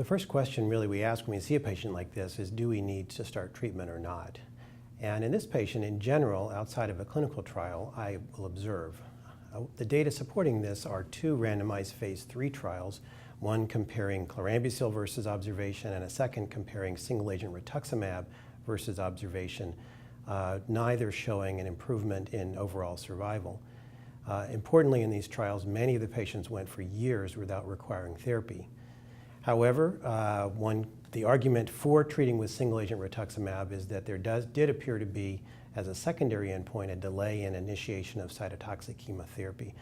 The first question really we ask when we see a patient like this is, do we need to start treatment or not? And in this patient, in general, outside of a clinical trial, I will observe. The data supporting this are two randomized phase 3 trials, one comparing chlorambucil versus observation and a second comparing single-agent rituximab versus observation, neither showing an improvement in overall survival. Importantly, in these trials, many of the patients went for years without requiring therapy. However, the argument for treating with single-agent rituximab is that there did appear to be, as a secondary endpoint, a delay in initiation of cytotoxic chemotherapy.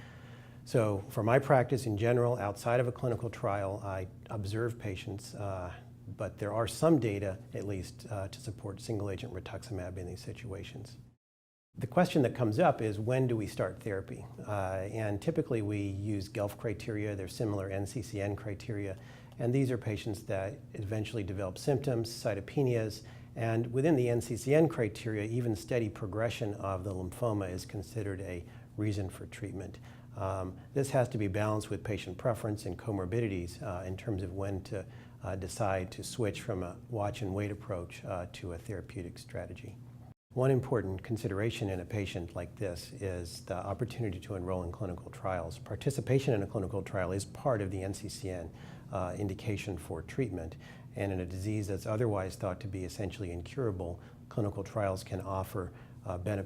So for my practice in general, outside of a clinical trial, I observe patients, but there are some data, at least, to support single-agent rituximab in these situations. The question that comes up is, when do we start therapy? And typically we use GELF criteria. They're similar NCCN criteria. And these are patients that eventually develop symptoms, cytopenias, and within the NCCN criteria, even steady progression of the lymphoma is considered a reason for treatment. This has to be balanced with patient preference and comorbidities in terms of when to decide to switch from a watch and wait approach to a therapeutic strategy. One important consideration in a patient like this is the opportunity to enroll in clinical trials. Participation in a clinical trial is part of the NCCN indication for treatment, and in a disease that's otherwise thought to be essentially incurable, clinical trials can offer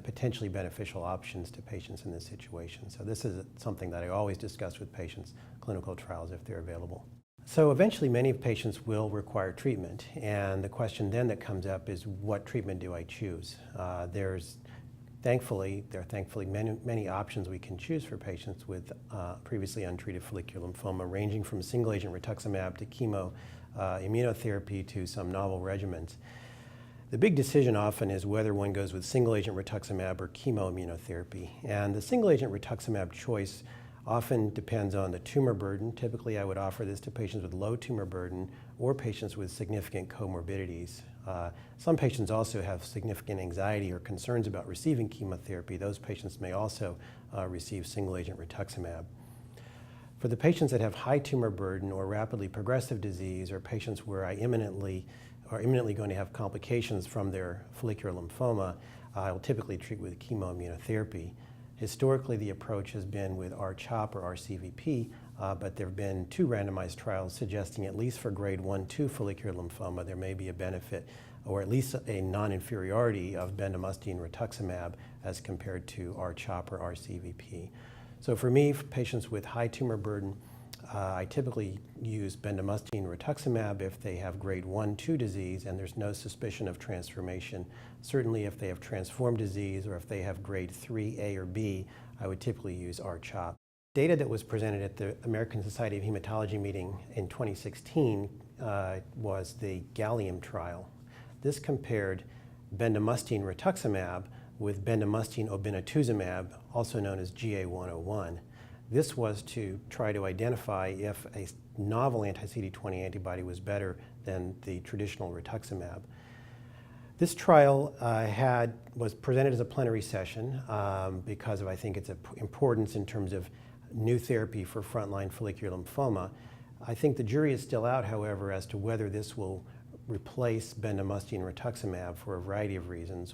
potentially beneficial options to patients in this situation. So this is something that I always discuss with patients, clinical trials if they're available. So eventually many patients will require treatment, and the question then that comes up is, what treatment do I choose? There are thankfully many options we can choose for patients with previously untreated follicular lymphoma, ranging from single-agent rituximab to chemo, immunotherapy to some novel regimens. The big decision often is whether one goes with single-agent rituximab or chemoimmunotherapy, and the single-agent rituximab choice often depends on the tumor burden. Typically, I would offer this to patients with low tumor burden or patients with significant comorbidities. Some patients also have significant anxiety or concerns about receiving chemotherapy. Those patients may also receive single-agent rituximab. For the patients that have high tumor burden or rapidly progressive disease, or patients where I are imminently going to have complications from their follicular lymphoma, I will typically treat with chemoimmunotherapy. Historically, the approach has been with R-CHOP or RCVP, but there have been two randomized trials suggesting, at least for grade 1-2 follicular lymphoma, there may be a benefit or at least a non-inferiority of bendamustine rituximab as compared to R-CHOP or RCVP. So for me, for patients with high tumor burden, I typically use bendamustine rituximab if they have grade 1-2 disease and there's no suspicion of transformation. Certainly if they have transformed disease or if they have grade 3A or B, I would typically use R-CHOP. Data that was presented at the American Society of Hematology meeting in 2016 was the Galium trial. This compared bendamustine rituximab with bendamustine obinutuzumab, also known as GA101. This was to try to identify if a novel anti-CD20 antibody was better than the traditional rituximab. This trial was presented as a plenary session because of, I think, its importance in terms of new therapy for frontline follicular lymphoma. I think the jury is still out, however, as to whether this will replace bendamustine rituximab for a variety of reasons.